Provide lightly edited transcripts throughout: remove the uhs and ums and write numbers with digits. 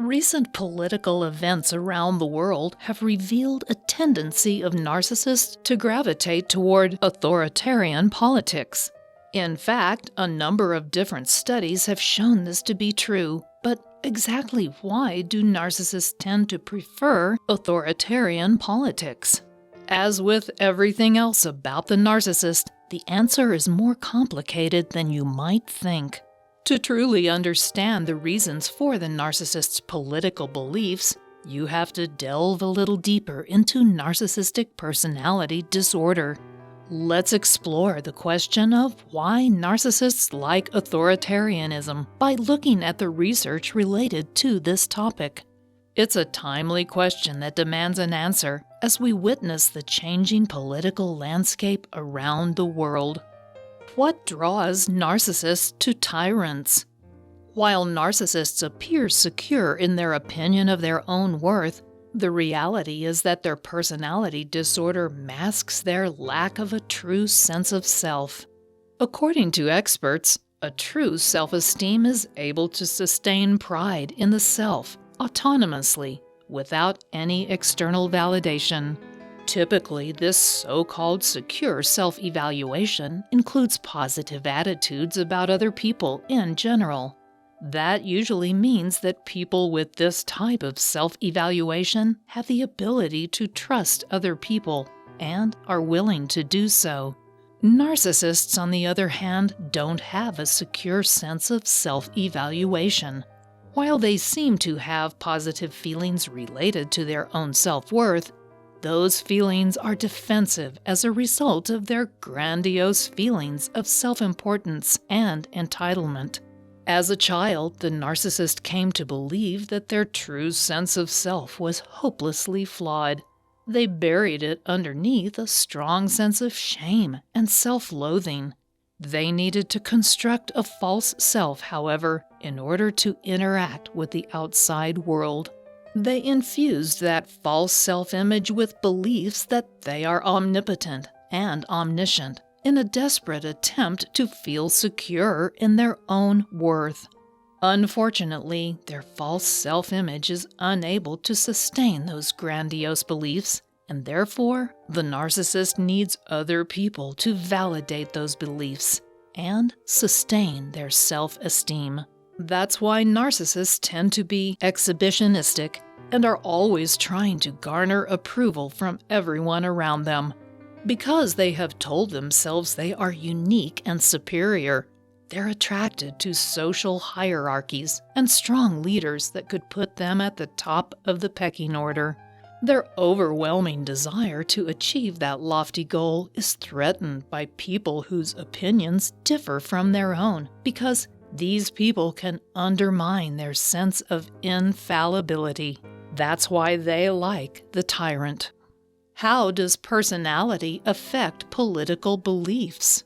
Recent political events around the world have revealed a tendency of narcissists to gravitate toward authoritarian politics. In fact, a number of different studies have shown this to be true. But exactly why do narcissists tend to prefer authoritarian politics? As with everything else about the narcissist, the answer is more complicated than you might think. To truly understand the reasons for the narcissist's political beliefs, you have to delve a little deeper into narcissistic personality disorder. Let's explore the question of why narcissists like authoritarianism by looking at the research related to this topic. It's a timely question that demands an answer as we witness the changing political landscape around the world. What draws narcissists to tyrants? While narcissists appear secure in their opinion of their own worth, the reality is that their personality disorder masks their lack of a true sense of self. According to experts, a true self-esteem is able to sustain pride in the self autonomously, without any external validation. Typically, this so-called secure self-evaluation includes positive attitudes about other people in general. That usually means that people with this type of self-evaluation have the ability to trust other people and are willing to do so. Narcissists, on the other hand, don't have a secure sense of self-evaluation. While they seem to have positive feelings related to their own self-worth, those feelings are defensive as a result of their grandiose feelings of self-importance and entitlement. As a child, the narcissist came to believe that their true sense of self was hopelessly flawed. They buried it underneath a strong sense of shame and self-loathing. They needed to construct a false self, however, in order to interact with the outside world. They infused that false self-image with beliefs that they are omnipotent and omniscient in a desperate attempt to feel secure in their own worth. Unfortunately, their false self-image is unable to sustain those grandiose beliefs, and therefore, the narcissist needs other people to validate those beliefs and sustain their self-esteem. That's why narcissists tend to be exhibitionistic and are always trying to garner approval from everyone around them. Because they have told themselves they are unique and superior, they're attracted to social hierarchies and strong leaders that could put them at the top of the pecking order. Their overwhelming desire to achieve that lofty goal is threatened by people whose opinions differ from their own, because these people can undermine their sense of infallibility. That's why they like the tyrant. How does personality affect political beliefs?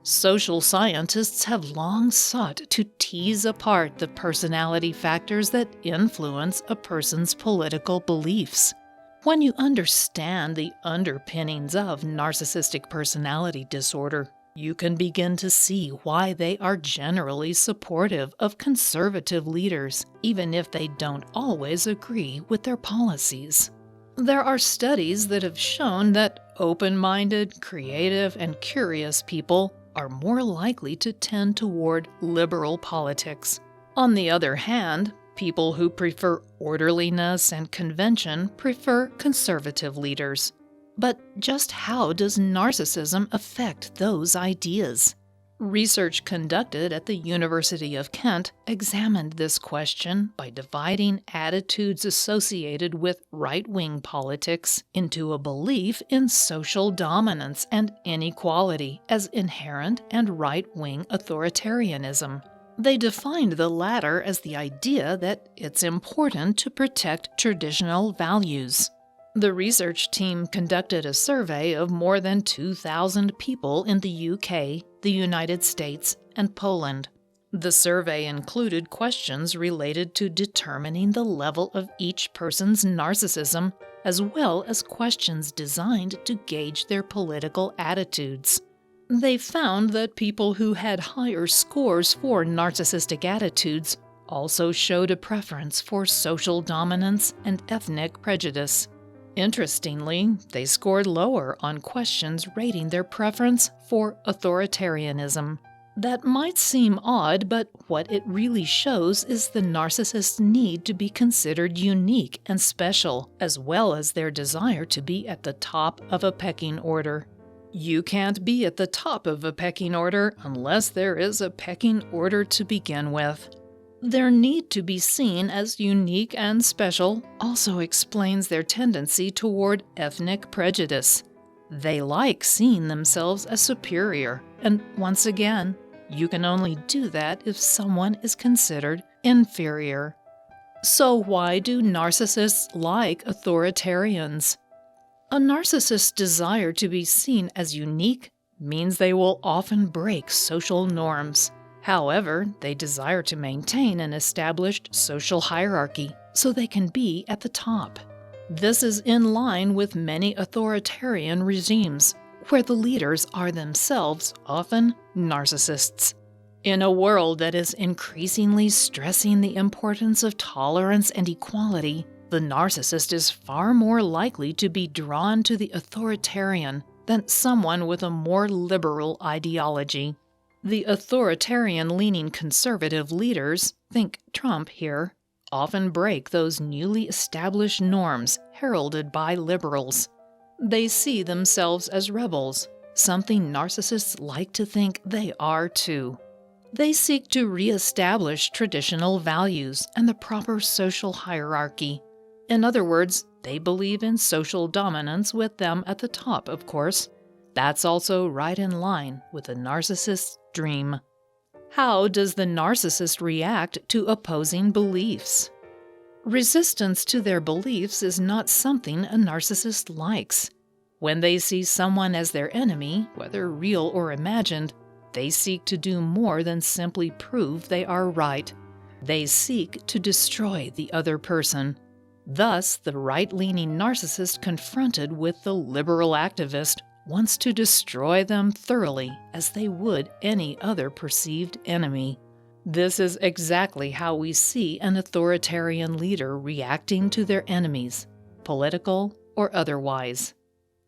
Social scientists have long sought to tease apart the personality factors that influence a person's political beliefs. When you understand the underpinnings of narcissistic personality disorder, you can begin to see why they are generally supportive of conservative leaders, even if they don't always agree with their policies. There are studies that have shown that open-minded, creative, and curious people are more likely to tend toward liberal politics. On the other hand, people who prefer orderliness and convention prefer conservative leaders. But just how does narcissism affect those ideas? Research conducted at the University of Kent examined this question by dividing attitudes associated with right-wing politics into a belief in social dominance and inequality as inherent and right-wing authoritarianism. They defined the latter as the idea that it's important to protect traditional values. The research team conducted a survey of more than 2,000 people in the UK, the United States, and Poland. The survey included questions related to determining the level of each person's narcissism, as well as questions designed to gauge their political attitudes. They found that people who had higher scores for narcissistic attitudes also showed a preference for social dominance and ethnic prejudice. Interestingly, they scored lower on questions rating their preference for authoritarianism. That might seem odd, but what it really shows is the narcissist's need to be considered unique and special, as well as their desire to be at the top of a pecking order. You can't be at the top of a pecking order unless there is a pecking order to begin with. Their need to be seen as unique and special also explains their tendency toward ethnic prejudice. They like seeing themselves as superior, and once again, you can only do that if someone is considered inferior. So why do narcissists like authoritarians? A narcissist's desire to be seen as unique means they will often break social norms. However, they desire to maintain an established social hierarchy so they can be at the top. This is in line with many authoritarian regimes, where the leaders are themselves often narcissists. In a world that is increasingly stressing the importance of tolerance and equality, the narcissist is far more likely to be drawn to the authoritarian than someone with a more liberal ideology. The authoritarian-leaning conservative leaders, think Trump here, often break those newly established norms heralded by liberals. They see themselves as rebels, something narcissists like to think they are too. They seek to re-establish traditional values and the proper social hierarchy. In other words, they believe in social dominance with them at the top, of course. That's also right in line with a narcissist's dream. How does the narcissist react to opposing beliefs? Resistance to their beliefs is not something a narcissist likes. When they see someone as their enemy, whether real or imagined, they seek to do more than simply prove they are right. They seek to destroy the other person. Thus, the right-leaning narcissist confronted with the liberal activist wants to destroy them thoroughly as they would any other perceived enemy. This is exactly how we see an authoritarian leader reacting to their enemies, political or otherwise.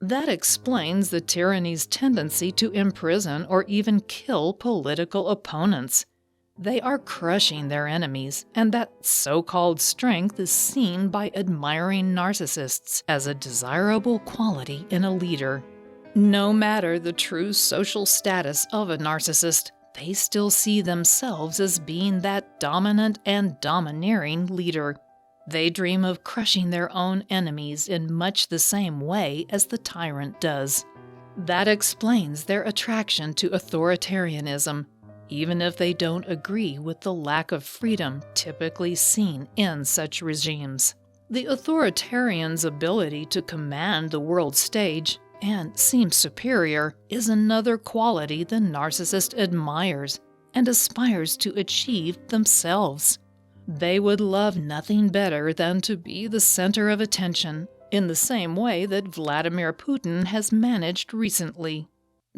That explains the tyranny's tendency to imprison or even kill political opponents. They are crushing their enemies, and that so-called strength is seen by admiring narcissists as a desirable quality in a leader. No matter the true social status of a narcissist, they still see themselves as being that dominant and domineering leader. They dream of crushing their own enemies in much the same way as the tyrant does. That explains their attraction to authoritarianism, even if they don't agree with the lack of freedom typically seen in such regimes. The authoritarian's ability to command the world stage and seem superior is another quality the narcissist admires and aspires to achieve themselves. They would love nothing better than to be the center of attention, in the same way that Vladimir Putin has managed recently.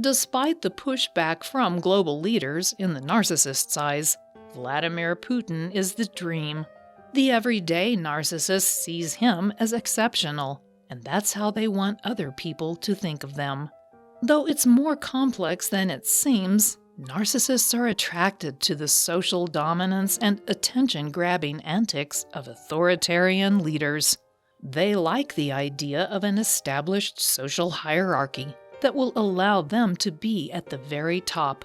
Despite the pushback from global leaders in the narcissist's eyes, Vladimir Putin is the dream. The everyday narcissist sees him as exceptional, and that's how they want other people to think of them. Though it's more complex than it seems, narcissists are attracted to the social dominance and attention-grabbing antics of authoritarian leaders. They like the idea of an established social hierarchy that will allow them to be at the very top.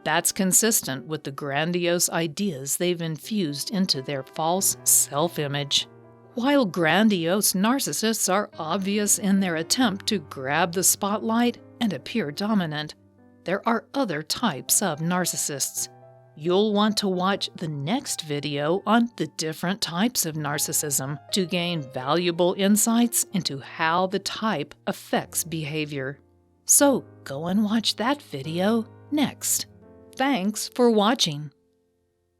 That's consistent with the grandiose ideas they've infused into their false self-image. While grandiose narcissists are obvious in their attempt to grab the spotlight and appear dominant, there are other types of narcissists. You'll want to watch the next video on the different types of narcissism to gain valuable insights into how the type affects behavior. So go and watch that video next. Thanks for watching.